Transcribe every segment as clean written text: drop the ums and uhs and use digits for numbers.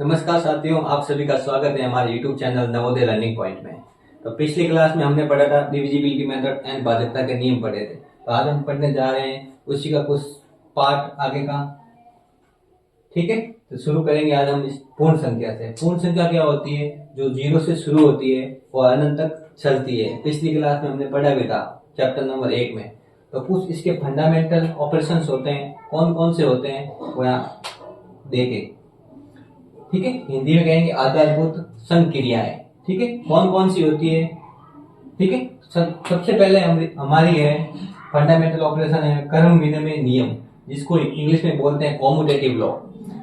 नमस्कार साथियों, आप सभी का स्वागत है हमारे YouTube channel Navodaya learning point में। तो पिछली क्लास में हमने पढ़ा था डिविजिबिलिटी मेथड एंड भाजकता के नियम पढ़े थे। तो आज हम पढ़ने जा रहे हैं उसी का कुछ पार्ट आगे का। ठीक है, तो शुरू करेंगे आज हम इस पूर्ण संख्या से। पूर्ण संख्या क्या होती है? जो जीरो से शुरू होती है और अनंत तक चलती है। पिछली क्लास में हमने पढ़ा भी था चैप्टर नंबर 1 में। तो कुछ इसके फंडामेंटल ऑपरेशंस होते हैं, कौन कौन से होते हैं वो यहाँ देखें। ठीक है, हिंदी में कहेंगे आधारभूत संक्रियाएं। ठीक है, कौन कौन सी होती है? ठीक है, सबसे पहले हमारी है फंडामेंटल ऑपरेशन है क्रम विनिमय नियम, जिसको इंग्लिश में बोलते हैं कॉम्यूटेटिव लॉ।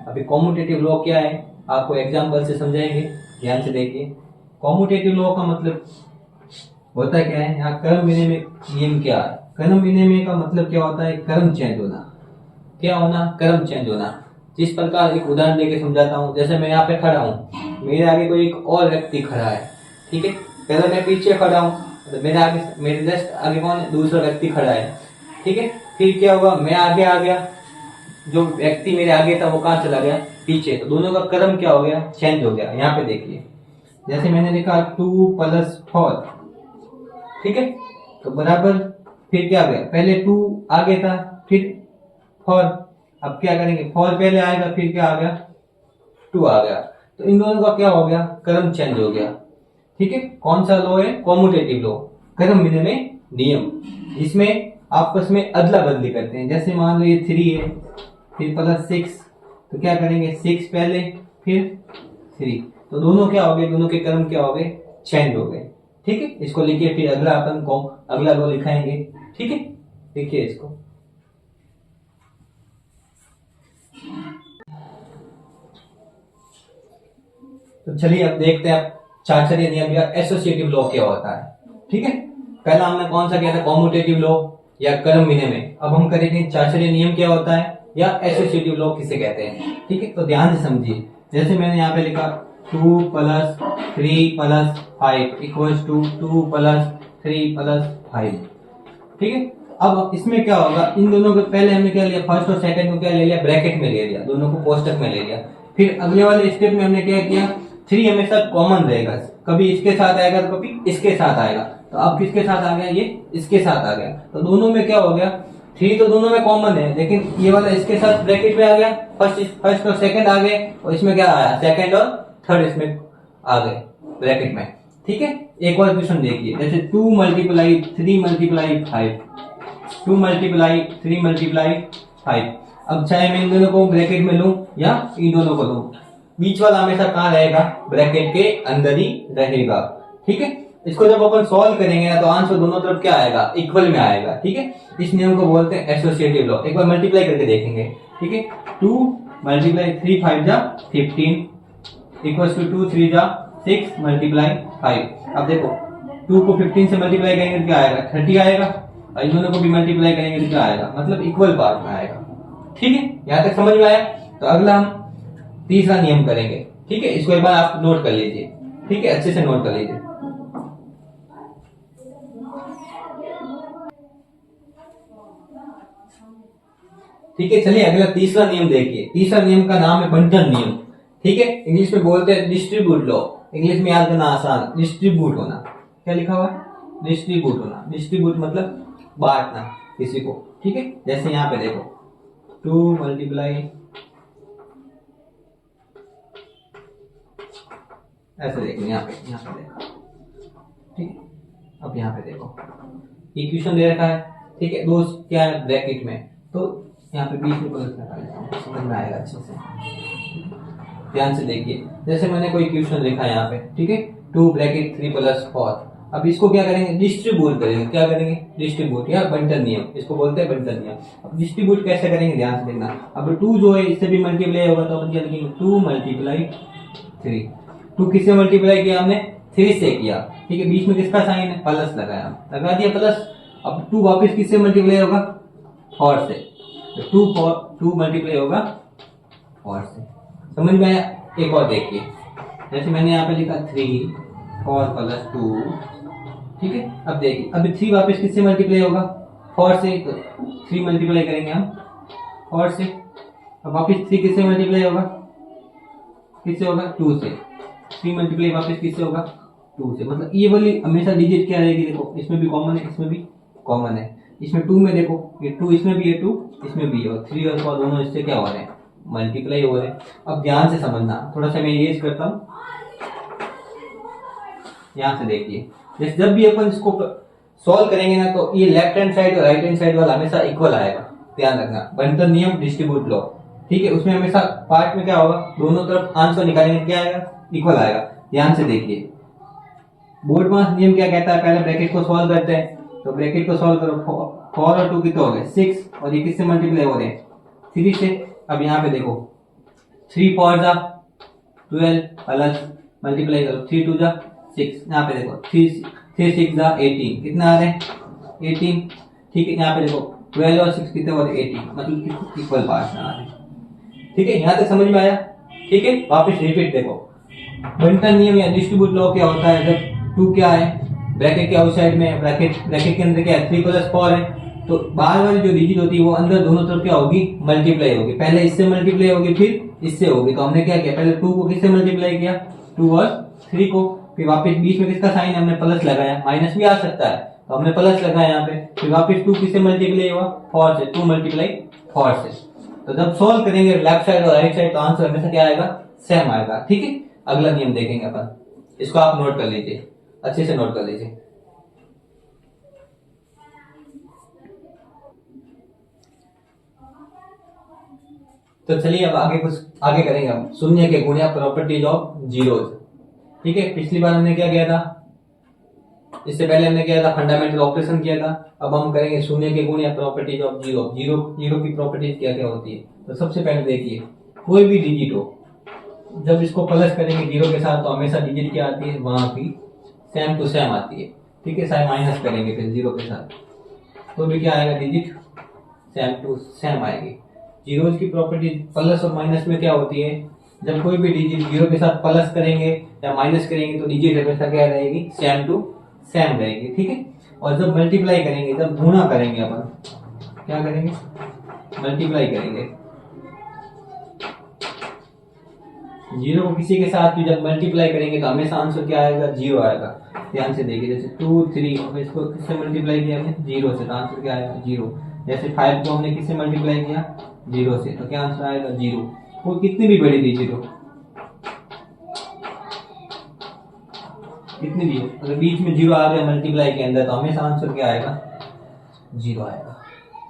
अभी कॉम्यूटेटिव लॉ क्या है आपको एग्जांपल से समझाएंगे, ध्यान से देखिए। कॉम्यूटेटिव लॉ का मतलब होता क्या है? यहाँ क्रम विनिमय नियम क्या है? क्रम विनिमय का मतलब क्या होता है? क्रम चेंज होना। क्या होना? क्रम चेंज होना। जिस प्रकार एक उदाहरण देके समझाता हूँ, जैसे मैं यहाँ पे खड़ा हूँ, मेरे आगे कोई एक और व्यक्ति खड़ा है। ठीक है, पहले मैं पीछे खड़ा हूँ, तो मेरे आगे, मेरे जस्ट आगे कौन है? दूसरा व्यक्ति खड़ा है। ठीक है, फिर क्या हुआ? मैं आगे आ गया, जो व्यक्ति मेरे आगे था वो कहाँ चला गया? पीछे। तो दोनों का क्रम क्या हो गया? चेंज हो गया। यहाँ पे देखिए, जैसे मैंने लिखा 2 + 4। ठीक है, तो बराबर फिर क्या गया? पहले 2 आगे था, फिर 4। अब क्या करेंगे? 4 पहले आएगा, फिर क्या आ गया? 2 आ गया। तो इन दोनों का क्या हो गया? क्रम चेंज हो गया। ठीक है, कौन सा लॉ है? कॉम्यूटेटिव लॉ, क्रम विनिमय नियम। इसमें आपस में अदला बदली करते हैं। जैसे मान लो ये 3 है, फिर +6, तो क्या करेंगे? 6 पहले, फिर 3। तो दोनों क्या हो गए? दोनों के क्रम क्या हो गए? चेंज हो गए। ठीक है, इसको लिखिए, फिर अगला अपन को अगला लॉ लिखाएंगे। ठीक है, देखिए इसको। तो चलिए अब देखते हैं चाचर्य नियम या एसोसिएटिव लॉ क्या होता है। ठीक है, पहला हमने कौन सा किया था? कॉम्यूटेटिव लॉ या क्रम विनिमय। अब हम करेंगे चाचर्य नियम क्या होता है या एसोसिएटिव लॉ किसे कहते हैं। ठीक है, तो ध्यान से समझिए। जैसे मैंने यहाँ पे लिखा 2 + 3 + 5 = 2 + 3 + 5। ठीक है, अब इसमें क्या होगा? इन दोनों को पहले हमने क्या लिया? फर्स्ट और सेकंड को क्या ले लिया? ब्रैकेट में ले लिया, दोनों को कोष्टक में ले लिया। फिर अगले वाले स्टेप में हमने क्या किया? 3 हमेशा कॉमन रहेगा, कभी इसके साथ आएगा तो कभी इसके साथ आएगा। तो अब किसके साथ आ गया? ये इसके साथ आ गया। तो दोनों में क्या हो गया? 3 तो दोनों में कॉमन है, लेकिन ये वाला इसके साथ ब्रैकेट में आ गया। फर्स्ट और सेकंड आ गए, और इसमें क्या आया? सेकंड और थर्ड इसमें आ गए ब्रैकेट में। ठीक है, एक और क्वेश्चन देखिए, जैसे 2 × 3 × 5, 2 × 3 × 5। अब चाहे मैं इन दोनों को ब्रैकेट में लूं या इन दोनों को लूं, बीच वाला हमेशा कहाँ रहेगा? ब्रैकेट के अंदर ही रहेगा। ठीक है, इसको जब अपन सॉल्व करेंगे ना, तो आंसर दोनों तरफ क्या आएगा? इक्वल में आएगा। ठीक है, इस नियम को बोलते हैं एसोसिएटिव लॉ। एक बार मल्टीप्लाई करके देखेंगे। ठीक है, 2 × 3 5 = 15 = 2 3 = 6 × 5। अब देखो 2 को 15 से मल्टीप्लाई करेंगे तो क्या आएगा? 30 आएगा। और इन दोनों को भी मल्टीप्लाई करेंगे तो क्या आएगा? मतलब इक्वल पार्ट में आएगा। ठीक है, यहां तक समझ में आया? तो अगला हम तीसरा नियम करेंगे। ठीक है, इसको एक बार आप नोट कर लीजिए। ठीक है, अच्छे से नोट कर लीजिए। ठीक है, चलिए अगला तीसरा नियम देखिए। तीसरा नियम का नाम है बंटन नियम। ठीक है, इंग्लिश में बोलते हैं डिस्ट्रीब्यूट लॉ। इंग्लिश में याद करना आसान, डिस्ट्रीब्यूट होना। क्या लिखा हुआ है? डिस्ट्रीब्यूट होना। डिस्ट्रीब्यूट मतलब बांटना किसी को। ठीक है, जैसे यहाँ पे देखो 2 × ऐसे देखो, यहाँ पे देखो। ठीक है, अब यहाँ पे देखो इक्वेशन दे रखा है। ठीक है, दो क्या है? ब्रैकेट में। तो यहाँ पे बीच में प्लस लगा लेता हूँ, समझ में आएगा अच्छे से। ध्यान से देखिए, जैसे मैंने कोई इक्वेशन लिखा है यहाँ पे। ठीक है, 2 × 3 + 4। अब इसको क्या करेंगे? डिस्ट्रीब्यूट करेंगे। क्या करेंगे? डिस्ट्रीब्यूट या बंटन नियम, इसको बोलते हैं बंटन नियम। अब डिस्ट्रीब्यूट कैसे करेंगे? ध्यान से देखना। अब 2 जो है इससे भी मल्टीप्लाई होगा, तो अपन क्या लिखेंगे? 2 × 3। 2 किससे मल्टीप्लाई किया हमने? 3 से किया। ठीक है, बीच में किसका साइन है? प्लस लगाया, लगा दिया प्लस। अब 2 वापस किससे मल्टीप्लाई होगा? 4 से। तो 2 मल्टीप्लाई होगा 4 से। समझ में आया? एक और देखिए, जैसे मैंने यहाँ पे लिखा 3 4 + 2। ठीक है, अब देखिए, अब 3 वापस किससे मल्टीप्लाई होगा? 4 से। तो 3 मल्टीप्लाई करेंगे हम 4 से। अब वापस 3 किससे मल्टीप्लाई होगा? किससे होगा 2 से, 3 मल्टीप्लाई वापस किससे होगा 2 से। मतलब ये वाली हमेशा डिजिट क्या रहेगी, देखो इसमें भी कॉमन है, इसमें भी कॉमन है। इसमें 2 में देखो ये 2 इसमें भी है, 2 इसमें भी है, और 3 और 4 दोनों इससे क्या हो रहे हैं मल्टीप्लाई हो रहे हैं। अब ध्यान से समझना, थोड़ा सा मैं ये करता हूँ, यहां से देखिए जैसे जब भी अपन इसको सॉल्व करेंगे ना तो ये लेफ्ट हैंड साइड और राइट हैंड साइड वाला हमेशा इक्वल आएगा, ध्यान रखना। बंटन नियम, डिस्ट्रीब्यूट लॉ, ठीक है, उसमें हमेशा पार्ट में क्या होगा, दोनों तरफ आंसर निकालेंगे क्या आएगा, इक्वल आएगा। ध्यान से देखिए बोर्ड मास नियम क्या कहता है, पहले ब्रैकेट को सॉल्व करते हैं, तो ब्रैकेट को सॉल्व करो, 4 और 2 कितने हो गए 6, और ये किससे मल्टीप्लाई हो रहे हैं 3 से। अब यहाँ पे देखो 3 4 जा 12 प्लस मल्टीप्लाई करो 3 2 जा 6, यहाँ पे देखो 3 6 जा 18, कितना आ रहे हैं 18, ठीक है। यहाँ पे देखो 12 और 6 कितने हो रहे 18, मतलब इक्वल पार्ट में आ रहे हैं, ठीक है। यहाँ तक समझ में आया, ठीक है। वापस रिपीट देखो, बंटन नियम या डिस्ट्रीब्यूट लॉ क्या होता है, जब 2 क्या है ब्रैकेट के आउटसाइड में, ब्रैकेट के अंदर क्या है 3 + 4 है, तो बाहर वाली जो डिजिट होती है वो अंदर दोनों तरफ क्या होगी मल्टीप्लाई होगी, पहले इससे मल्टीप्लाई होगी फिर इससे होगी। तो हमने क्या किया, पहले 2 को किससे मल्टीप्लाई किया 2 और 3 को, फिर वापस बीच में किसका साइन हमने प्लस लगाया, माइनस भी आ सकता है तो हमने प्लस लगाया यहाँ पे, फिर वापस 2 किससे मल्टीप्लाई हुआ 4 से, 2 × 4 से। तो जब सोल्व करेंगे लेफ्ट साइड और राइट साइड तो आंसर हमेशा क्या आएगा सेम आएगा, ठीक है। अगला नियम देखेंगे अपन, इसको आप नोट कर लीजिए, अच्छे से नोट कर लीजिए। तो चलिए अब आगे करेंगे हम शून्य के गुण या प्रॉपर्टीज ऑफ जीरोज, ठीक है। पिछली बार हमने क्या किया था, इससे पहले हमने किया था फंडामेंटल ऑपरेशन किया था, अब हम करेंगे शून्य के गुण या प्रॉपर्टीज ऑफ जीरो। जीरो की प्रॉपर्टीज क्या क्या होती है, तो सबसे पहले देखिए कोई भी डिजिट हो, जब इसको प्लस करेंगे जीरो के साथ तो हमेशा डिजिट क्या आती है वहां की सेम टू सेम आती है, ठीक है। साइन माइनस करेंगे फिर जीरो के साथ तो भी क्या आएगा डिजिट सेम टू सेम आएगी। जीरोज की प्रॉपर्टी प्लस और माइनस में क्या होती है, जब कोई भी डिजिट जीरो के साथ प्लस करेंगे या माइनस करेंगे तो डिजिट हमेशा क्या रहेगी सेम टू सेम रहेगी, ठीक है। और जब मल्टीप्लाई करेंगे, जब गुणा करेंगे अपन क्या करेंगे मल्टीप्लाई करेंगे, जीरो को किसी के साथ भी जब मल्टीप्लाई करेंगे तो हमेशा आंसर क्या आएगा जीरो आएगा। ध्यान से देखिए जैसे 2 3 और इसको किससे मल्टीप्लाई किया हमने जीरो से, तो आंसर क्या आएगा जीरो। जैसे 5 को हमने किससे मल्टीप्लाई किया जीरो से, तो क्या आंसर आएगा जीरो। वो कितनी भी बड़ी डिजिट हो, कितनी भी हो, अगर बीच में जीरो आ गया मल्टीप्लाई के अंदर तो हमेशा आंसर क्या आएगा जीरो आएगा,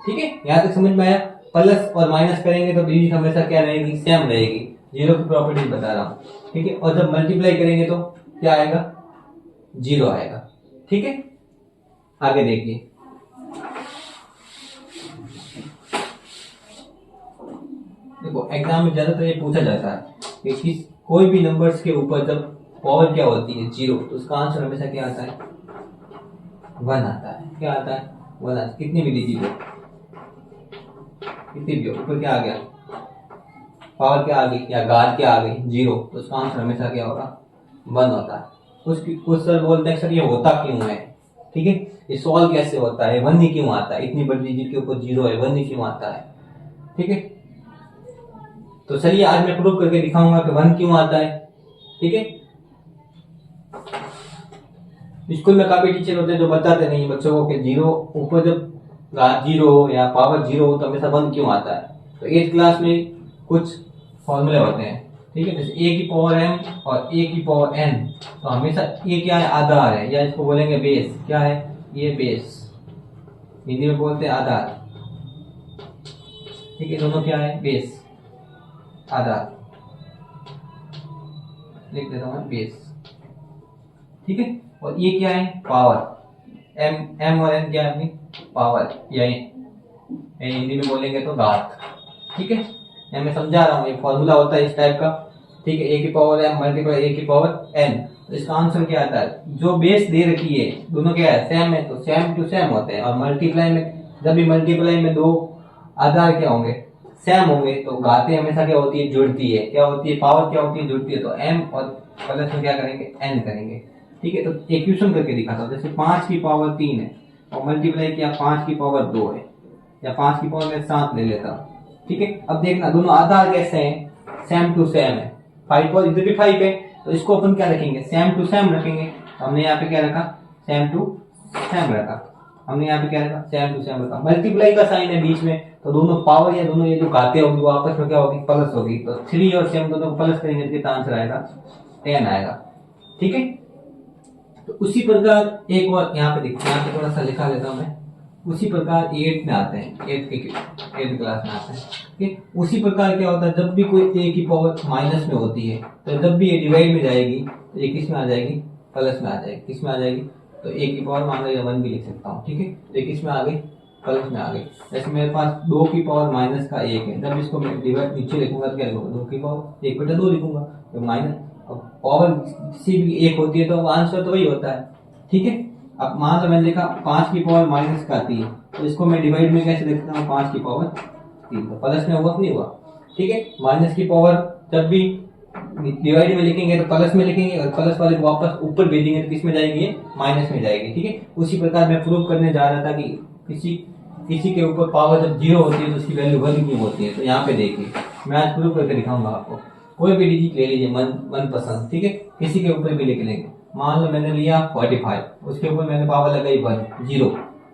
ठीक है। यहाँ तक समझ में आया। प्लस और माइनस करेंगे तो डिजिट हमेशा क्या रहेगी सेम रहेगी, जीरो की प्रॉपर्टी बता रहा हूँ, ठीक है। और जब मल्टीप्लाई करेंगे तो क्या आएगा जीरो आएगा, ठीक है। आगे देखिए देखो एग्जाम में ज्यादातर ये पूछा जाता है कि कोई भी नंबर्स के ऊपर जब पावर क्या होती है जीरो तो उसका आंसर हमेशा क्या आता है 1 आता है। क्या आता है 1 आता है, कितनी भी डिजिट हो, कितनी भी हो, ऊपर क्या आ गया पावर क्या आ गई या घात क्या आ गई जीरो, तो उसका आंसर हमेशा क्या होगा 1 होता है। कुछ सर बोलते हैं सर ये होता क्यों है, ठीक है, ये सॉल्व कैसे होता है, 1 ही क्यों आता है, इतनी बड़ी डिजिट के ऊपर जीरो है 1 ही क्यों आता है, ठीक है। तो चलिए आज मैं प्रूव करके दिखाऊंगा कि 1 क्यों आता है, ठीक है। स्कूल में काफी टीचर होते हैं जो बताते नहीं बच्चों को कि जीरो ऊपर जब जीरो हो या पावर जीरो हो तो हमेशा 1 क्यों आता है। तो 8th क्लास में कुछ फॉर्मूले होते हैं, ठीक है, जैसे a की पावर m और a की पावर n, तो हमेशा ये क्या है आधार है, या इसको बोलेंगे बेस। क्या है ये बेस, हिंदी में बोलते हैं आधार, ठीक है। दोनों क्या है बेस आधार, लिख देता हूं बेस, ठीक है। और ये क्या है पावर, m और n क्या है अपनी पावर, या हिंदी में बोलेंगे तो घात, ठीक है। मैं समझा रहा हूँ, एक फॉर्मूला होता है इस टाइप का, ठीक है। a की पावर m मल्टीप्लाई a की पावर n, तो इसका आंसर क्या आता है, जो बेस दे रखी है दोनों क्या है सेम है तो सेम टू सेम होते हैं। और मल्टीप्लाई में जब भी मल्टीप्लाई में दो आधार क्या होंगे सेम होंगे तो घातें हमेशा क्या होती है जुड़ती है, क्या होती है पावर क्या होती है जुड़ती है, तो m और प्लस में क्या करेंगे n करेंगे, ठीक है। तो एक क्वेश्चन करके दिखाता हूँ, जैसे 5 की पावर 3 है और मल्टीप्लाई किया 5 की पावर 2 है, या 5 की पावर में 7 ले लेता हूँ, ठीक है। अब देखना दोनों आधार कैसे हैं सेम टू सेम है, 5 और इधर भी 5 है, तो इसको अपन क्या रखेंगे, सेम टू सेम रखेंगे। तो हमने यहाँ पे क्या रखा, सेम टू सेम रखा। हमने यहाँ पे क्या रखा, सेम टू सेम रखा। मल्टीप्लाई का साइन है बीच में, तो दोनों पावर या दोनों ये जो घाते होगी वो आपस में क्या होगी, प्लस होगी। तो 3 और सेम दोनों को प्लस करेंगे तो कितना आंसर आएगा, 10 आएगा। ठीक है। तो उसी प्रकार एक और यहाँ पे देखिए, यहाँ पे थोड़ा सा लिखा लेता हूँ मैं। उसी प्रकार 8 में आते हैं, 8th क्लास में आते हैं। ठीक है। उसी प्रकार क्या होता है, जब भी कोई a की पावर माइनस में होती है तो जब भी ये डिवाइड में जाएगी तो ये किस में आ जाएगी, प्लस में आ जाएगी। किस में आ जाएगी, तो a की पावर मान लो 1 भी लिख सकता हूँ। ठीक है। तो किस में आ गई, प्लस में आ गई। जैसे मेरे पास 2 की पावर माइनस का 1 है, जब इसको मैं डिवाइड नीचे लिखूंगा तो क्या लिखूंगा, 2 की पावर 1/2 लिखूंगा। तो माइनस पावर किसी भी 1 होती है तो आंसर तो वही होता है। ठीक है। अब मान लो मैंने लिखा 5 की पावर माइनस का 3, तो इसको मैं डिवाइड में कैसे लिखता हूँ, 5 की पावर 3, तो प्लस में हुआ कि नहीं हुआ। ठीक है। माइनस की पावर जब भी डिवाइड में लिखेंगे तो प्लस में लिखेंगे, और प्लस वाले को वापस ऊपर भेजेंगे तो किस में जाएगी, माइनस में जाएगी। ठीक है। उसी प्रकार मैं प्रूव करने जा रहा था कि किसी के ऊपर पावर जब 0 होती है तो उसकी वैल्यू 1 क्यों होती है। तो यहाँ पे देखिए, मैं आज प्रूव करके दिखाऊंगा आपको। कोई भी डिजिट ले लीजिए मन पसंद। ठीक है। किसी के ऊपर भी लिख लेंगे। मान लो मैंने लिया 45, उसके ऊपर मैंने पावर लगाई 1 0।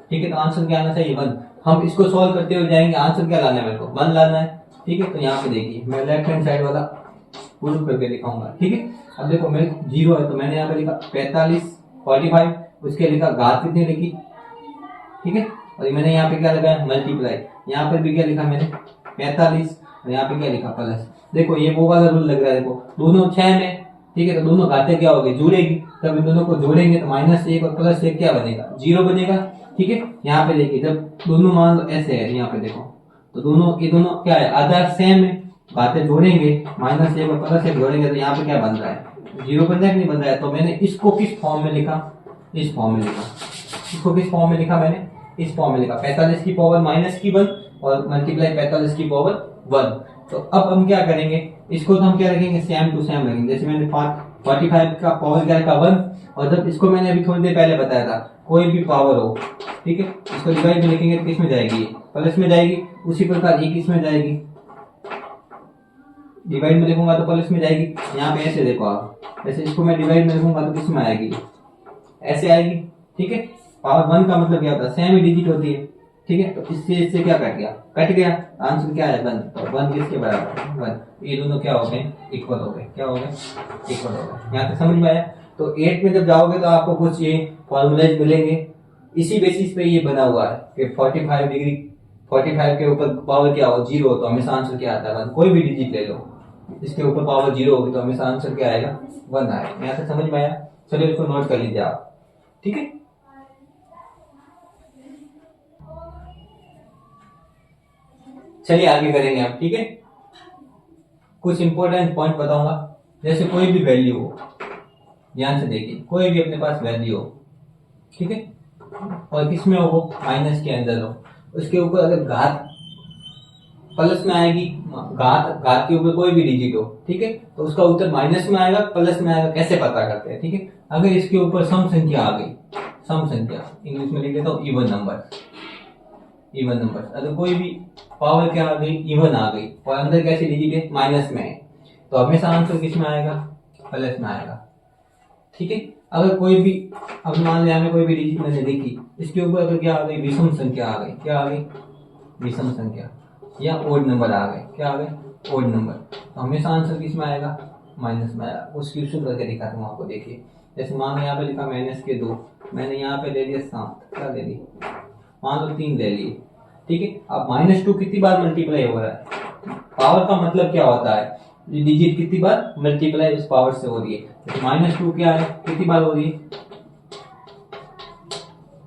ठीक है। तो आंसर क्या आना चाहिए, 1। हम इसको सॉल्व करते हुए जाएंगे, आंसर क्या लाना है मेरे को, 1 लाना है। ठीक है। तो यहाँ पे देखिए, मैं लेफ्ट हैंड साइड वाला प्रूव करके दिखाऊंगा। ठीक है। अब देखो मेरे 0 है तो मैंने यहाँ पे लिखा 45 45, उसके लिखा घात कितनी लिखी। ठीक है। और मैंने यहाँ पे क्या लगाया, मल्टीप्लाई। यहाँ पर भी क्या लिखा मैंने, 45, और यहाँ पे क्या लिखा, प्लस। देखो ये वो वाला रूल लग रहा है, देखो दोनों 6 में। ठीक है। तो दोनों घाते क्या हो गए, जुड़ेगी। तब इन दोनों को जोड़ेंगे तो -1 और +1 क्या बनेगा, 0 बनेगा। ठीक है। यहाँ पे देखिए, जब दोनों मान लो ऐसे है, यहाँ पे देखो तो दोनों ये दोनों क्या है, आधार सेम है। घाते जोड़ेंगे, -1 और +1 जोड़ेंगे तो यहाँ पे क्या बन रहा है, 0 बन रहा है कि नहीं बन रहा है। तो मैंने इसको किस फॉर्म में लिखा, इस फॉर्म में लिखा। इसको किस फॉर्म में लिखा मैंने, इस फॉर्म में लिखा। 45 की पावर -1 और मल्टीप्लाई 45 की पावर 1। तो अब हम क्या करेंगे, इसको तो हम क्या रखेंगे, सेम टू सेम रखेंगे। जैसे मैंने 45 का पावर क्या रखा, 1। और जब इसको मैंने अभी थोड़ी देर पहले बताया था, कोई भी पावर हो, ठीक है, इसको डिवाइड में लिखेंगे तो किस में जाएगी, प्लस में जाएगी। उसी प्रकार ये किस में जाएगी, डिवाइड में लिखूंगा तो प्लस में जाएगी। यहाँ पे ऐसे देखो आप, जैसे इसको मैं डिवाइड में लिखूंगा तो किस में आएगी, ऐसे आएगी। ठीक है। पावर 1 का मतलब क्या होता है, सेम ही डिजिट होती है। ठीक है। तो इससे क्या कट गया, आंसर क्या है 1। तो 1 किसके बराबर है, 1। ये दोनों क्या हो गए, इक्वल हो गए। क्या हो गए, इक्वल हो गए। यहाँ तक समझ में आया। तो 8 में जब जाओगे तो आपको कुछ ये फॉर्मूलेज मिलेंगे। इसी बेसिस पे ये बना हुआ है कि 45 डिग्री, 45 के ऊपर पावर क्या हो, 0 हो तो हमेशा आंसर क्या आता है, 1। कोई भी डिजिट ले लो, इसके ऊपर पावर 0 होगी तो हमेशा आंसर क्या आएगा, 1 आएगा। यहाँ तक समझ में आया। चलिए इसको नोट कर लीजिए आप। ठीक है। चलिए आगे करेंगे आप। ठीक है। कुछ इंपॉर्टेंट पॉइंट बताऊंगा। जैसे कोई भी वैल्यू हो, ध्यान से देखिए, कोई भी अपने पास वैल्यू हो, ठीक है, और किसमें हो, माइनस के अंदर हो, उसके ऊपर अगर घात प्लस में आएगी, घात के ऊपर कोई भी डिजिट हो, ठीक है, तो उसका उत्तर माइनस में आएगा, प्लस में आएगा। कैसे पता करते हैं, ठीक है। अगर इसके ऊपर सम संख्या आ गई, सम संख्या इंग्लिश में लिख देता हूँ इवन नंबर, इवन नंबर। अगर कोई भी पावर क्या आ गई, इवन आ गई, और अंदर कैसी डिजिट है, माइनस में है, तो हमेशा आंसर किस में आएगा, प्लस में आएगा। ठीक है। अगर कोई भी, अब मान लिया हमें कोई भी डिजिट मैंने देखी, इसके ऊपर अगर क्या आ गई, विषम संख्या आ गई, क्या आ गई, विषम संख्या, या ओड नंबर आ गए, क्या आ गए, ओड नंबर, तो हमेशा आंसर किस में आएगा, माइनस में आएगा। उसकी क्वेश्चन करके दिखाता हूँ आपको। देखिए, जैसे मान लो यहाँ पे लिखा -2, मैंने यहाँ पे ले लिया 7, क्या ले ली, मान लो 3 ले लिए। ठीक है। अब -2 कितनी बार मल्टीप्लाई हो रहा है, पावर का मतलब क्या होता है, डिजिट कितनी बार मल्टीप्लाई उस पावर से हो रही है। तो -2 क्या है, कितनी बार हो रही है,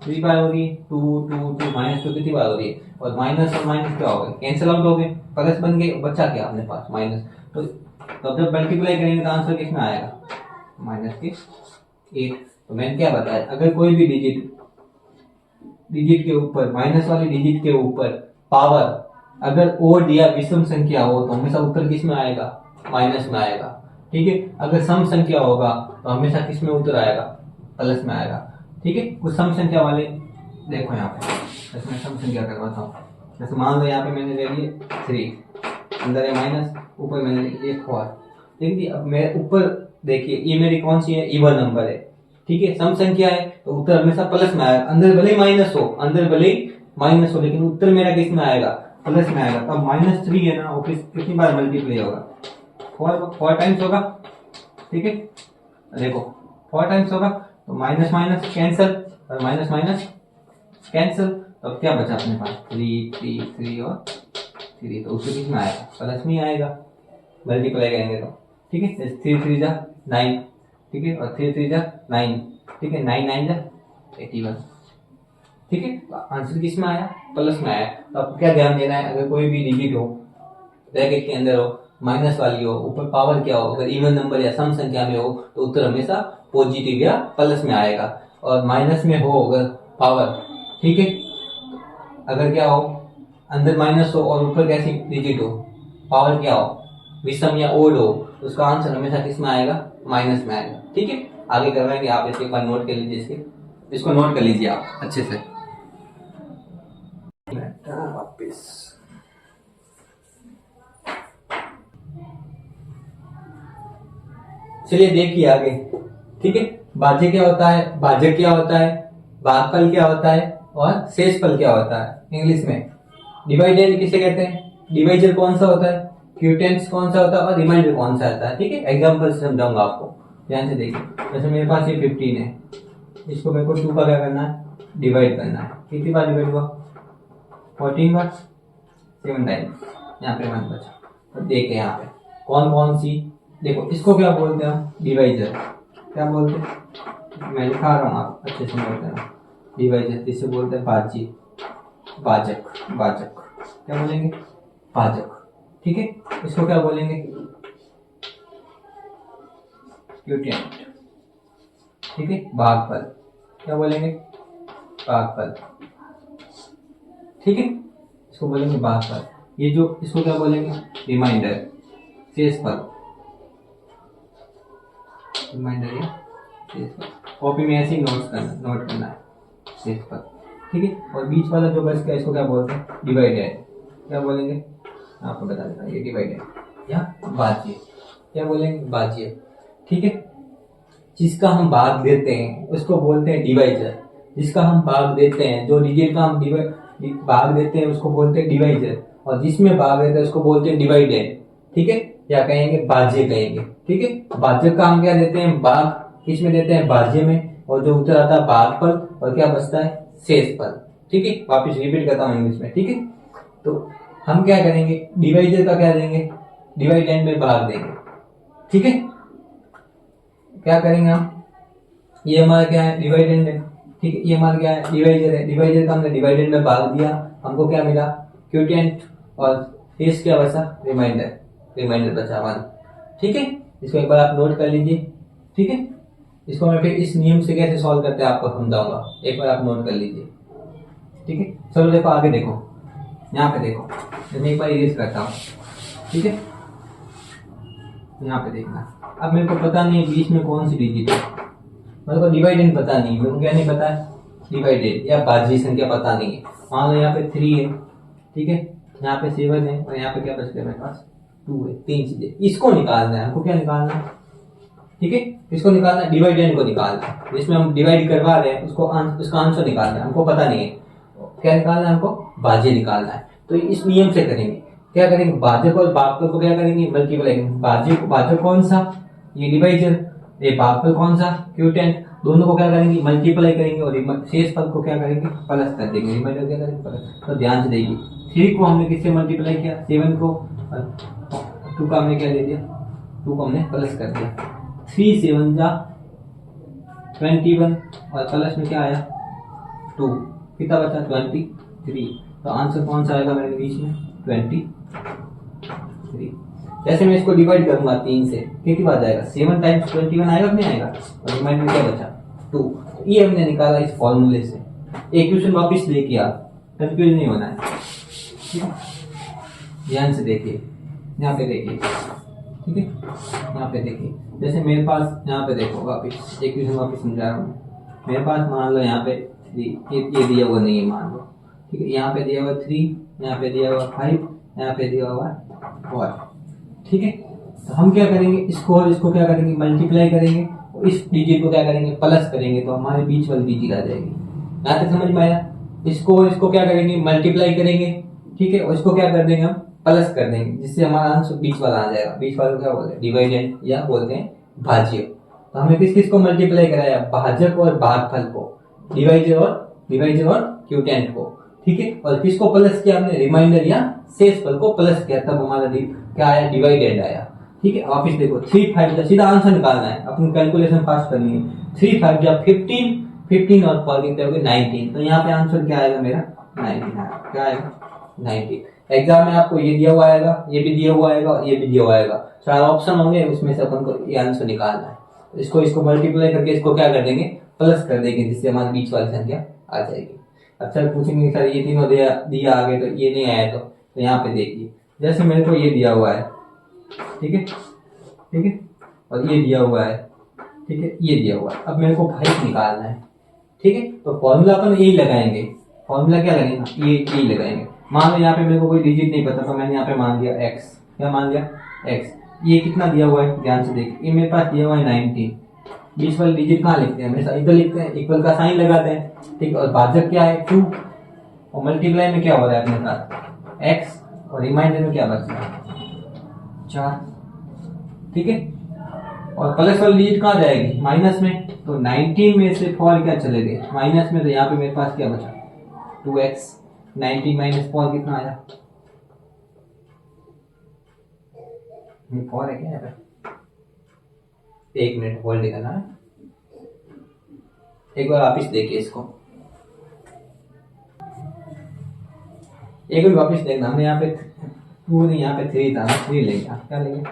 3 बार हो रही है। 2 2 2 -2 कितनी बार हो रही है, और माइनस और माइनस क्या हो गए, कैंसिल आउट हो गए, प्लस बन गए, बचा क्या अपने पास, माइनस। तो जब मल्टीप्लाई करेंगे तो आंसर किसमें आएगा, -1। तो मैंने क्या बताया, अगर कोई भी डिजिट के ऊपर, माइनस वाली डिजिट के ऊपर पावर अगर ओड या विषम संख्या हो तो हमेशा उत्तर किस में आएगा, माइनस में आएगा। ठीक है। अगर सम संख्या होगा तो हमेशा किस में उत्तर आएगा, प्लस में आएगा। ठीक है। कुछ सम संख्या वाले देखो यहाँ पे, जैसे मैं सम संख्या करवाता हूँ। जैसे मान लो यहाँ पे मैंने ले लिए 3, अंदर है माइनस, ऊपर मैंने लिख दिया 4, ठीक है। अब मैं ऊपर देखिए, ये मेरी कौन सी है, इवन नंबर है, ठीक है, सम संख्या है, तो उत्तर हमेशा प्लस में आएगा। अंदर भले ही माइनस हो, अंदर भले ही माइनस हो, लेकिन उत्तर मेरा किस में आएगा, प्लस में आएगा। तब -3 है ना, वो कितनी बार मल्टीप्लाई होगा, 4 टाइम्स होगा, ठीक है। देखो 4 टाइम्स होगा, तो माइनस माइनस कैंसिल और माइनस माइनस कैंसिल, तो अब क्या बचा अपने पास, 3 3 3 और 3, तो उससे किस में आएगा, प्लस में आएगा, मल्टीप्लाई करेंगे तो, ठीक है। 3 3 जा 9, ठीक है, और 3 3 जा 9, ठीक है, 9 9 जा 81, ठीक है। तो आंसर किस में आया, प्लस में आया। तो आपको क्या ध्यान देना है, अगर कोई भी डिजिट हो, ब्रैकेट के अंदर हो, माइनस वाली हो, ऊपर पावर क्या हो, अगर इवन नंबर या सम संख्या में हो तो उत्तर हमेशा पॉजिटिव या प्लस में आएगा। और माइनस में हो अगर पावर, ठीक है, अगर क्या हो, अंदर माइनस हो और ऊपर कैसी डिजिट हो, पावर क्या हो, विषम या ओड हो, तो उसका आंसर हमेशा किस में आएगा, माइनस में आएगा, ठीक है। आगे करवाएंगे, आप इसके बाद नोट कर लीजिए, इसको नोट कर लीजिए आप अच्छे से। वापिस चलिए देखिए आगे, ठीक है। भाज्य क्या होता है, भाजक क्या होता है, भागफल क्या होता है और शेषफल क्या होता है। इंग्लिश में डिवाइडेंड किसे कहते हैं, डिवाइजर कौन सा होता है, क्यूटेंस कौन सा होता है और रिमाइंडर कौन सा होता है, ठीक है। एग्जांपल से समझाऊंगा आपको, ध्यान से देखिए। जैसे मेरे पास ये 15 है, इसको मेरे को 2 का क्या करना है, डिवाइड करना है। कितनी बार डिवाइड हुआ, 14 बार, 7 टाइम्स, यहाँ पे 1 बचा। तो देखे यहाँ पे कौन कौन सी, देखो इसको क्या बोलते हैं हम, डिवाइजर, क्या बोलते हैं, मैं लिखा रहा हूँ, आप अच्छे से नोट करना। डिवाइजर इसे बोलते हैं भाज्य, भाजक, भाजक क्या बोलेंगे, भाजक, ठीक है। इसको क्या बोलेंगे, क्यूटेंट, ठीक है। भागफल क्या बोलेंगे, भागफल, ठीक है, इसको बोलेंगे भागफल। ये जो इसको क्या बोलेंगे, रिमाइंडर, शेषफल, रिमाइंडर या शेषफल। कॉपी में ऐसे ही नोट करना है, शेषफल, ठीक है। और बीच वाला जो बच गया इसको क्या बोलते हैं, डिवाइडेड, क्या बोलेंगे, आपको बता देना, ये डिवाइडेड या भाज्य, क्या बोलेंगे, भाज्य, ठीक है। जिसका हम भाग देते हैं उसको बोलते हैं डिवाइजर, जिसका हम भाग देते हैं, जो डिजिट का हम भाग देते हैं उसको बोलते हैं डिवाइजर, और जिसमें भाग देते हैं उसको बोलते हैं डिवाइडेंड, ठीक है, या कहेंगे भाज्य कहेंगे, ठीक है। भाज्य का हम क्या देते हैं, भाग किस में देते हैं, भाज्य में, और जो उत्तर आता है भागफल, और क्या बचता है, शेषफल, ठीक है। वापिस रिपीट करता हूँ इंग्लिश में, ठीक है। तो हम क्या करेंगे, डिवाइजर का क्या देंगे, डिवाइडेंड में भाग देंगे, ठीक है। क्या करेंगे हम, ये हमारा क्या है, डिवाइडेंड है, ठीक है, ये हमारा क्या है, डिवाइजर है। डिवाइजर का हमने डिवाइडेंड में भाग दिया, हमको क्या मिला, क्यूटेंट, और शेष क्या बचा, रिमाइंडर, रिमाइंडर बचा 1, ठीक है। इसको एक बार आप नोट कर लीजिए, ठीक है। इसको मैं फिर इस नियम से कैसे सॉल्व करते हैं आपको समझाऊंगा, एक बार आप नोट कर लीजिए, ठीक है। चलो देखो आगे देखो, यहाँ पे देखो, मैं एक बार इरेज करता हूँ, ठीक है। यहाँ पे देखना, अब मेरे को पता नहीं है बीच में कौन सी डिजिट है, मेरे को डिवाइडेंड पता नहीं, मेरे को क्या नहीं पता है, डिवाइडेड या भाज्य संख्या पता नहीं है। मान लो यहाँ पे 3 है, ठीक है, यहाँ पे 7 है, और यहाँ पे क्या बच गया मेरे पास, 2 है, 3 चीजें, इसको निकालना है हमको, क्या निकालना है, ठीक है, इसको निकालना है, डिवाइडेंड को निकालना है, जिसमें हम डिवाइड करवा रहे हैं उसको उसका आंसर निकालना है, हमको पता नहीं है क्या निकालना है, हमको भाज्य निकालना है। तो इस नियम से करेंगे, क्या करेंगे, भाजक और भागफल को क्या करेंगे, मल्टीप्लाई करेंगे। भाजक कौन सा, ये डिवाइजर, ये भागफल कौन सा, क्यूटेंट, दोनों को क्या करेंगे, मल्टीप्लाई करेंगे, और शेषफल को क्या करेंगे, प्लस कर देंगे, रिमाइंडर क्या करेंगे, प्लस। तो ध्यान से देखिए, 3 को हमने किससे मल्टीप्लाई किया, 7 को, 2 का हमने क्या दे दिया, 2 को हमने प्लस कर दिया, 3 7 जा 21, और प्लस में क्या आया 2, कितना बचा 23। तो आंसर कौन सा आएगा मेरे बीच में, 23। जैसे मैं इसको डिवाइड करूंगा 3 से, कितनी बार जाएगा, 7 टाइम्स 21 आएगा कि नहीं आएगा, और रिमाइंडर क्या बचा 2। ये हमने निकाला इस फॉर्मूले से। इक्वेशन वापस लेके आ, कंफ्यूज नहीं होना है, ठीक है। ध्यान से देखिए, यहाँ पे देखिए, ठीक है, यहाँ पे देखिए, जैसे मेरे पास यहाँ पे देखो, वापस इक्वेशन वापस समझा रहा हूँ। मेरे पास मान लो यहाँ पे 3, ये दिया हुआ नहीं है मान लो, ठीक है, यहाँ पे दिया हुआ 3, यहाँ पे दिया हुआ 5, यहाँ पे दिया हुआ 4, ठीक है। तो हम क्या करेंगे, इसको और इसको क्या करेंगे, मल्टीप्लाई करेंगे और इस डिजिट को क्या करेंगे, प्लस करेंगे, तो हमारे बीच वाली डिजिट आ जाएगी। यहाँ तक समझ में आया। इसको और इसको क्या करेंगे, मल्टीप्लाई करेंगे, ठीक है, और इसको क्या कर देंगे हम, प्लस कर देंगे, जिससे हमारा आंसर बीच वाला आ जाएगा। बीच वाले को क्या बोलते हैं, डिवाइडेंड या बोलते हैं भाज्य। तो हमने किस किस को मल्टीप्लाई कराया, भाजक और भागफल को, डिवाइजर और क्यूटेंट को, ठीक है। और किसको प्लस किया हमने, रिमाइंडर या शेषफल को प्लस किया, तब हमारा क्या आया, डिवाइडेंड आया, ठीक है। वापिस देखो 3 5 सीधा आंसर निकालना है, अपनी कैलकुलेशन पास करनी है। 3 5 जा 15, 15 और 4 कितने हो गए 19। तो यहाँ पे आंसर क्या आएगा मेरा 19 आएगा। क्या आएगा 19। एग्जाम में आपको ये दिया हुआ आएगा, ये भी दिया हुआ आएगा, ये भी दिया हुआ आएगा, 4 ऑप्शन होंगे, उसमें से अपन को ये आंसर निकालना है। इसको मल्टीप्लाई करके इसको क्या कर देंगे, प्लस कर देंगे, जिससे हमारी बीच वाली संख्या आ जाएगी। अब सर पूछेंगे सर ये तीनों दिया आगे तो ये नहीं आया, तो यहाँ पे देखिए, जैसे मेरे को ये दिया हुआ है, ठीक है, ठीक है, और ये दिया हुआ है, ठीक है, ये दिया हुआ है। अब मेरे को भाई निकालना है, ठीक है। तो फॉर्मूला अपन यही लगाएंगे। फॉर्मूला क्या लगेगा, ये यही लगाएंगे। मान लो यहाँ पे मेरे को कोई डिजिट नहीं पता, तो मैंने यहाँ पे मान दिया x। क्या मान दिया, x। ये कितना दिया हुआ है, ध्यान से देखिए, ये मेरे पास दिया हुआ है 19। बीच वाली डिजिट कहाँ लिखते हैं, हमेशा इधर लिखते हैं, इक्वल का साइन लगाते हैं, ठीक है। और भाजक क्या है 2, और मल्टीप्लाई में क्या हो रहा है अपने साथ x, और रिमाइंडर में क्या बच रहा है 4, ठीक है। और प्लस वाली डिजिट कहाँ जाएगी, माइनस में, तो 19 में से 4 क्या चले गए माइनस में, तो यहाँ पे मेरे पास क्या बचा 2x। 19 माइनस 4 कितना आया, 4 है क्या यहाँ पे, 1 मिनट होल्ड करना है, एक बार वापिस देखिए इसको, एक बार वापिस देखना। हमने यहाँ पे 2 नहीं, यहाँ पे 3 था, 3 लेंगे, क्या लेंगे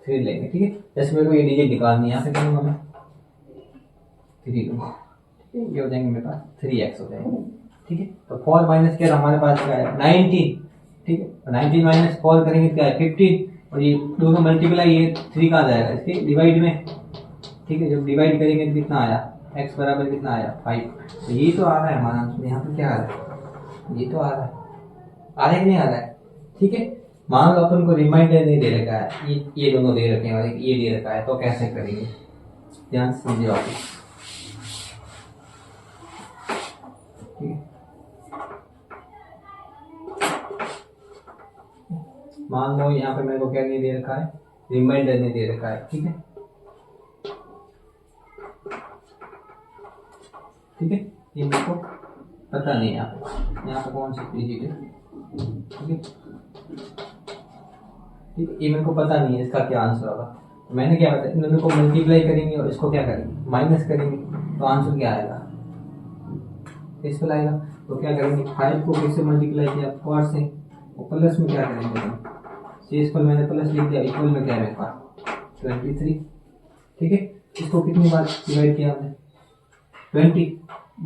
3 लेंगे, ठीक है। जैसे मेरे को ये डिजिट निकालनी है, यहाँ पे करूँगा मैं 3 लूँगा, ये हो जाएंगे मेरे पास 3x हो जाएंगे, ठीक है। तो 4 माइनस क्या हमारे पास क्या है 19, ठीक है। 19 माइनस 4 करेंगे क्या है 15, और ये दोनों मल्टीप्लाई, ये 3 कहाँ जाएगा इसके डिवाइड में, ठीक है। जब डिवाइड करेंगे तो कितना आया, x बराबर कितना आया 5। तो ये तो आ रहा है हमारा आंसर। यहाँ पे क्या आ रहा है, ये तो आ रहा है, आ रहा है कि नहीं आ रहा है, ठीक है। मान लो अपन को रिमाइंडर नहीं दे रखा है, ये दोनों दे रखे हैं और ये दे रखा है, तो कैसे करेंगे, ध्यान से समझिए वापिस, ठीक है। मान लो यहाँ पे मेरे को क्या नहीं दे रखा है, रिमाइंडर नहीं दे रखा है, ठीक है, ठीक है। ये मेरे को पता नहीं यहाँ पे कौन सी डिजिट है, ठीक है, ठीक है। ये मेरे को पता नहीं है इसका क्या आंसर होगा। तो मैंने क्या बताया, इन दोनों को मल्टीप्लाई करेंगे और इसको क्या करेंगे, माइनस करेंगे, तो आंसर क्या आएगा, इस पर आएगा। तो क्या करेंगे, 5 को किससे मल्टीप्लाई किया 4 से, और प्लस में क्या करेंगे, शेष पर मैंने प्लस लिख दिया, इक्वल में क्या है 23, ठीक है। इसको कितनी बार डिवाइड किया हमने 20,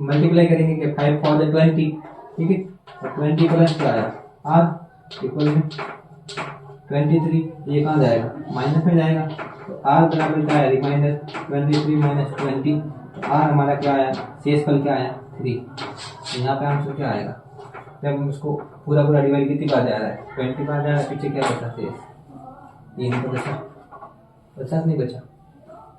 मल्टीप्लाई करेंगे कि 5 4 20, ठीक है। और 20 प्लस क्या आया r इक्वल में 23, ये कहाँ जाएगा माइनस में जाएगा, तो r बराबर क्या है रिमाइंडर 23 माइनस 20, तो r हमारा क्या आया, शेषफल क्या आया 3। तो यहाँ पे आंसर क्या आएगा, जब हम उसको पूरा डिवाइड कितनी बार जा रहा है 20 बार जा रहा है, पीछे क्या बचा शेष, ये नहीं तो बचा नहीं बचा,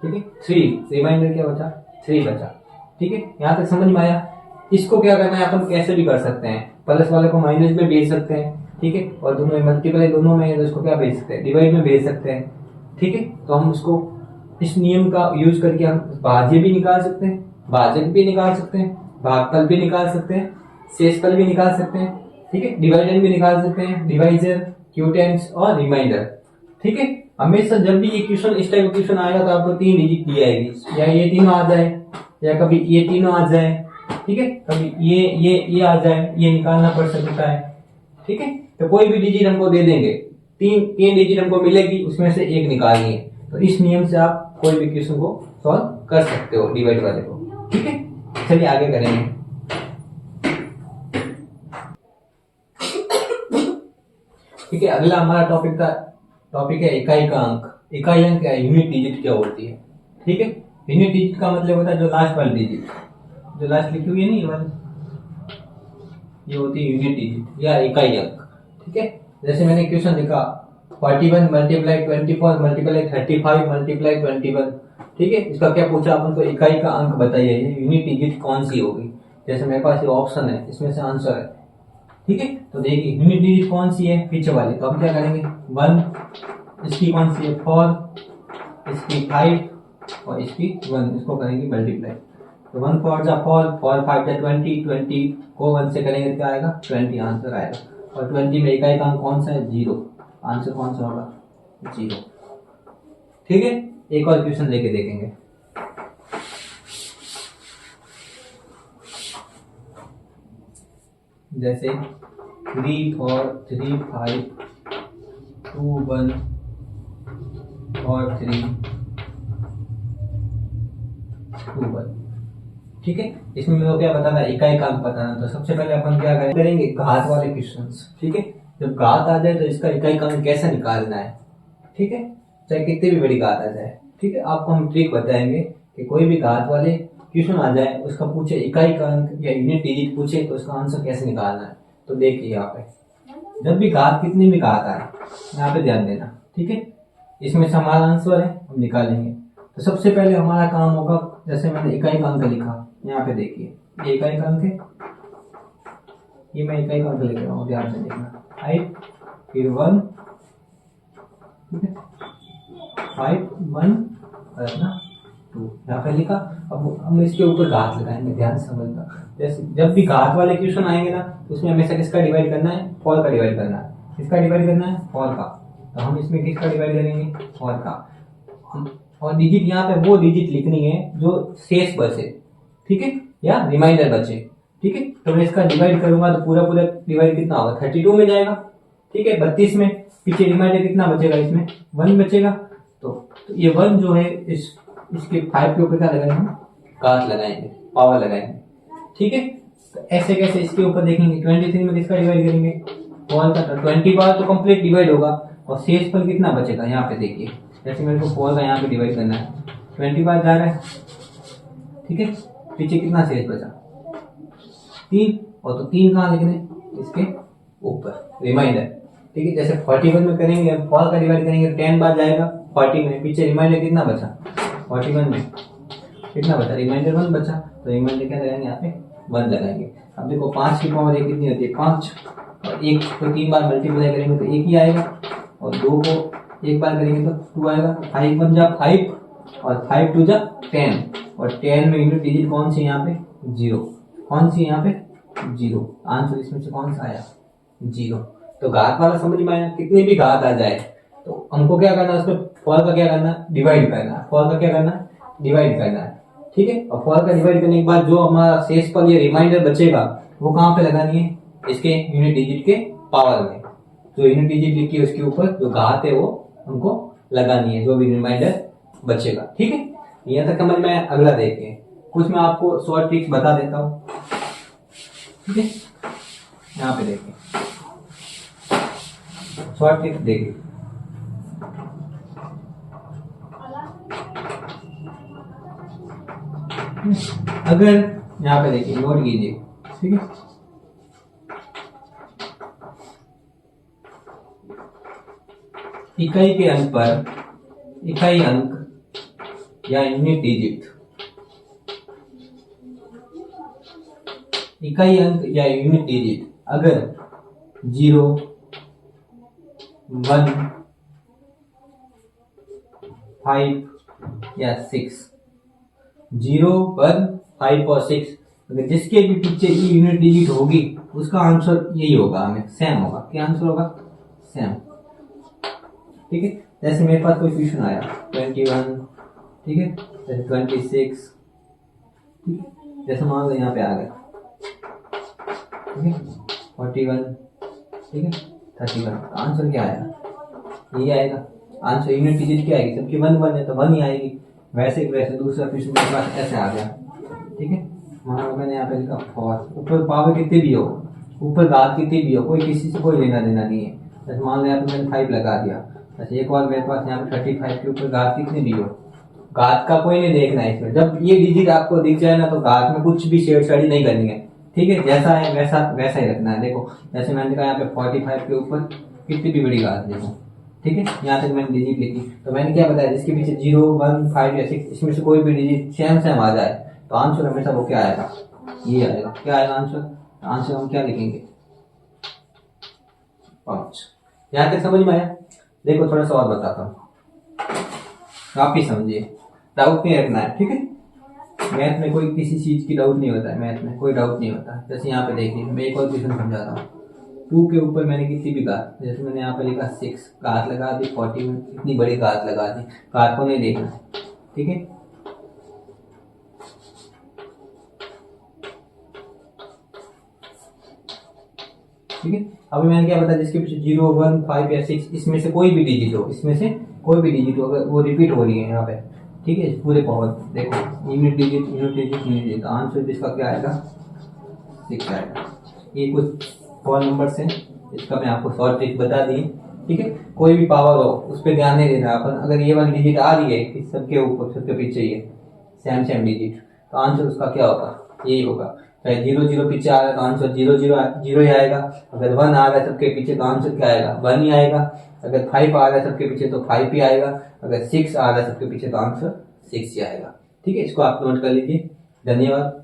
ठीक है। 3 रिमाइंडर क्या बचा 3 बचा, ठीक है। यहाँ तक समझ में आया। इसको क्या करना है, अपन कैसे भी कर सकते हैं, प्लस वाले को माइनस में भेज सकते हैं, ठीक है, और दोनों मल्टीप्लाई दोनों में इसको क्या भेज सकते हैं, डिवाइड में भेज सकते हैं, ठीक है। तो हम उसको इस नियम का यूज करके हम भाज्य भी निकाल सकते हैं, भाजक भी निकाल सकते हैं, भागफल भी निकाल सकते हैं, शेषफल भी निकाल सकते हैं, ठीक है, डिवाइडेंड भी निकाल सकते हैं, डिवाइजर, क्यूटेंट्स और रिमाइंडर, ठीक है। हमेशा जब भी ये क्वेश्चन इस टाइप का क्वेश्चन आएगा तो आपको 3 डिजिट दी आएगी, या ये तीनों आ जाए या कभी ये तीनों आ जाए, ठीक है, कभी ये आ जाए, ये निकालना पड़ सकता है, ठीक है। तो कोई भी डिजिट हमको दे देंगे, तीन डिजिट हमको मिलेगी, उसमें से एक निकालनी है। तो इस नियम से आप कोई भी क्वेश्चन को सॉल्व कर सकते हो डिवाइड वाले को, ठीक है। चलिए आगे करेंगे। ठीक है, अगला हमारा टॉपिक है इकाई का अंक। इकाई अंक क्या है, यूनिट डिजिट क्या होती है, ठीक है। यूनिट डिजिट का मतलब होता है जो लास्ट वाली डिजिट, जो लास्ट लिखी हुई है नहीं वाली, ये होती है यूनिट डिजिट या इकाई अंक, ठीक है। जैसे मैंने क्वेश्चन लिखा 41 मल्टीप्लाई 24 मल्टीप्लाई 35 मल्टीप्लाई 21। ठीक है, इसका क्या पूछा अपन को, इकाई का अंक बताइए, यूनिट डिजिट कौन सी होगी। जैसे मेरे पास ये ऑप्शन है, इसमें से आंसर है। ठीक है, तो देखिए यूनिट डिजिट कौन सी है, पीछे वाली, तो हम क्या करेंगे 1, इसकी कौन सी है 4, इसकी 5 और इसकी 1, इसको करेंगे मल्टीप्लाई। तो 1 4 जा 4, 4 5 जा 20, 20 को 1 से करेंगे तो क्या आएगा 20 आंसर आएगा। और 20 में इकाई का अंक कौन सा है 0, आंसर कौन सा होगा 0। ठीक है, एक और क्वेश्चन लेके देखेंगे। जैसे 3 4 3 5 2 1 और 3 2 1। ठीक है, इसमें मेरे को क्या बताना, इकाई का अंक बताना। तो सबसे पहले अपन क्या करेंगे, घात वाले क्वेश्चंस। ठीक है, जब घात आ जाए तो इसका इकाई का अंक कैसे निकालना है। ठीक है, चाहे कितनी भी बड़ी घात आ जाए। ठीक है, आपको हम ट्रिक बताएंगे कि कोई भी घात वाले क्वेश्चन आ जाए, उसका पूछे इकाई का अंक या यूनिट डिजिट पूछे तो उसका आंसर कैसे निकालना है। तो देखिए यहाँ पे जब भी घात कितनी भी घात आए, यहाँ पे ध्यान देना। ठीक है, इसमें से हमारा आंसर है, हम निकालेंगे। तो सबसे पहले हमारा काम होगा, जैसे मैंने इकाई का अंक लिखा, यहाँ पे देखिए ये इकाई का अंक है, ये मैं इकाई का अंक लिख रहा हूँ, ध्यान से देखना। 5 फिर 1, ठीक है 5 1 और अपना 2 यहाँ पे लिखा। अब हम इसके ऊपर घात लगाएंगे, ध्यान से समझना। जैसे जब भी घात वाले क्वेश्चन आएंगे ना, उसमें हमेशा किसका डिवाइड करना है, 4 का डिवाइड करना है। किसका डिवाइड करना है 4 का। तो हम इसमें किसका डिवाइड करेंगे 4 का। और डिजिट यहाँ पे वो डिजिट लिखनी है जो शेष बचे, ठीक है, या रिमाइंडर बचे। ठीक है, तो मैं इसका डिवाइड करूंगा तो पूरा पूरा डिवाइड कितना होगा 32 में जाएगा। ठीक है, 32 में पीछे रिमाइंडर कितना बचेगा, इसमें 1 बचेगा। तो ये 1 जो है इसके 5 के ऊपर क्या लगाएंगे, घात लगाएंगे, पावर लगाएंगे। ठीक है, तो ऐसे कैसे इसके ऊपर देखेंगे 23 में किसका डिवाइड करेंगे 4 का। 20 बार तो कंप्लीट डिवाइड होगा और शेष पर कितना बचेगा, यहाँ पे देखिए जैसे मेरे को 4 का यहाँ पे डिवाइड करना है, 20 बार जा रहा है। ठीक है, पीछे कितना शेष बचा 3, और तो 3 कहाँ लिखने, इसके ऊपर रिमाइंडर। ठीक है, जैसे 41 में करेंगे 4 का डिवाइड करेंगे 10 बार जाएगा 40 में, पीछे रिमाइंडर कितना बचा 41 में कितना बचा, रिमाइंडर 1 बचा। तो रिमाइंडर क्या लगाएंगे, यहाँ पे 1 लगाएंगे। अब देखो 5 की पावर 1 कितनी होती है 5, और 1 को 3 बार मल्टीप्लाई करेंगे तो 1 ही आएगा, और 2 को 1 बार करेंगे तो 2 आएगा। 5 1 जा 5 और 5 2 जा 10, और 10 में यूनिट डिजिट कौन सी यहाँ पे 0, कौन सी यहाँ पे 0। आंसर इसमें से कौन सा आया 0। तो घात वाला समझ में आया, कितनी भी घात आ जाए तो हमको क्या करना है, उसमें 4 का क्या करना है डिवाइड करना है, 4 का क्या करना है डिवाइड करना है। ठीक है, और 4 का डिवाइड करने के बाद जो हमारा शेष पर ये रिमाइंडर बचेगा वो कहाँ पे लगानी है, इसके यूनिट डिजिट के पावर में। जो यूनिट डिजिट लिखी है उसके ऊपर जो घात है वो हमको लगानी है, जो भी रिमाइंडर बचेगा। ठीक है, यहाँ तक समझ में। अगला देखिए, कुछ मैं आपको शॉर्ट ट्रिक्स बता देता हूँ। ठीक है, यहाँ पे देखिए शॉर्ट ट्रिक्स देखिए। अगर यहाँ पे देखिए नोट कीजिए, ठीक है, इकाई के अंक पर इकाई अंक या यूनिट डिजिट, इकाई अंक या यूनिट डिजिट अगर 0 1 5 या 6, 0 1 5 और 6, अगर जिसके भी पीछे ये यूनिट डिजिट होगी उसका आंसर यही होगा, हमें सेम होगा। क्या आंसर होगा सेम। ठीक है, जैसे मेरे पास कोई क्वेश्चन आया 21, ठीक है, जैसे 26, ठीक है, जैसे मान लो यहाँ पे आ गया, ठीक है 41, ठीक है 31, आंसर क्या आएगा यही आएगा। आंसर यूनिट डिजिट क्या आएगी, सबकी 1 1 है तो 1 ही आएगी। वैसे दूसरा क्वेश्चन मेरे पास ऐसे आ गया, ठीक है, मान लो मैंने यहाँ पे लिखा 4, ऊपर पावर कितनी भी हो, ऊपर घात कितनी भी हो, कोई किसी से कोई लेना देना नहीं है। जैसे मान लो यहाँ पे मैंने 5 लगा दिया, अच्छा एक और मेरे पास यहाँ पे 35 के ऊपर घात कितनी भी हो, घात का कोई नहीं देखना है इसमें। जब ये डिजिट आपको दिख जाए ना तो घात में कुछ भी छेड़छाड़ी नहीं करनी है। ठीक है, जैसा है वैसा वैसा ही रखना है। देखो जैसे मैंने कहा यहाँ पे 45 के ऊपर कितनी भी बड़ी घात देखो, ठीक है, यहाँ तक मैंने डिजिट लिखी। तो मैंने क्या बताया, जिसके पीछे 0, 1, 5 या 6 इसमें से कोई भी डिजिट सेम सेम आ जाए तो आंसर हमेशा वो क्या आएगा, ये आएगा। क्या आएगा आंसर, आंसर हम क्या लिखेंगे 5। यहाँ तक समझ में आया। देखो थोड़ा सा और बताता हूँ, आप ही समझिए, डाउट नहीं रखना है, ठीक है। मैथ में कोई किसी चीज की डाउट नहीं होता है, मैथ में कोई डाउट नहीं होता। जैसे यहाँ पे देखिए, मैं एक और क्वेश्चन समझाता हूँ। 2 के ऊपर मैंने किसी भी घात, जैसे मैंने यहाँ पे लिखा 6, घात लगा दी 41, इतनी बड़ी घात लगा दी, घात को नहीं देखना, ठीक है। ठीक है, अभी मैंने क्या बताया, जिसके पीछे 0, 1, 5 या 6 इसमें से कोई भी डिजिट हो, इसमें से कोई भी डिजिट हो, अगर वो रिपीट हो रही है यहाँ पे, ठीक है, पूरे पावर देखो, unit digit unit digit unit digit, answer इसका क्या आएगा 6 आएगा। ये कुछ 4 नंबर्स हैं, इसका मैं आपको शॉर्ट ट्रिक बता दी, ठीक है। कोई भी पावर हो उस पर ध्यान नहीं देना अपन, अगर ये वाली डिजिट आ रही है इस सबके ऊपर सबके पीछे ये सेम सेम डिजिट, तो आंसर उसका क्या होगा, यही होगा। चाहे 0, 0 पीछे आ रहा है तो आंसर 0, 0 0 ही आएगा। अगर 1 आ रहा है सबके पीछे तो आंसर क्या आएगा 1 ही आएगा। अगर 5 आ रहा है सबके पीछे तो 5 ही आएगा। अगर 6 आ रहा है सबके पीछे तो आंसर 6 ही आएगा। ठीक है, इसको आप नोट कर लीजिए। धन्यवाद।